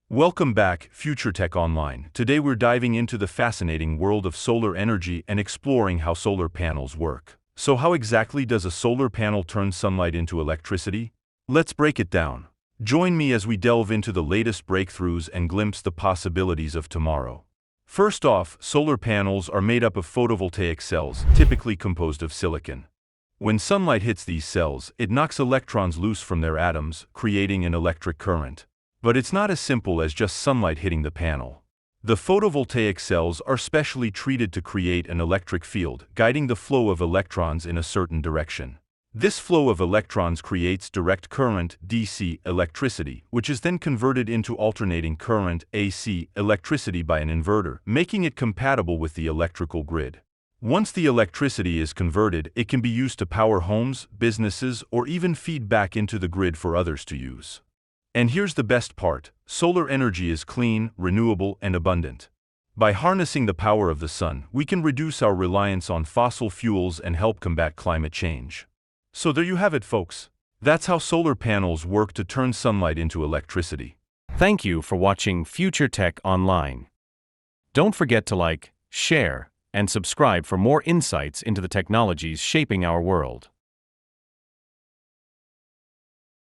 Welcome back, Future Tech Online. Today we're diving into the fascinating world of solar energy and exploring how solar panels work. So how exactly does a solar panel turn sunlight into electricity? Let's break it down. Join me as we delve into the latest breakthroughs and glimpse the possibilities of tomorrow. First off, solar panels are made up of photovoltaic cells, typically composed of silicon. When sunlight hits these cells, it knocks electrons loose from their atoms, creating an electric current. But it's not as simple as just sunlight hitting the panel. The photovoltaic cells are specially treated to create an electric field, guiding the flow of electrons in a certain direction. This flow of electrons creates direct current, DC, electricity, which is then converted into alternating current, AC, electricity by an inverter, making it compatible with the electrical grid. Once the electricity is converted, it can be used to power homes, businesses, or even feed back into the grid for others to use. And here's the best part: solar energy is clean, renewable, and abundant. By harnessing the power of the sun, we can reduce our reliance on fossil fuels and help combat climate change. So there you have it, folks. That's how solar panels work to turn sunlight into electricity. Thank you for watching Future Tech Online. Don't forget to like, share, and subscribe for more insights into the technologies shaping our world.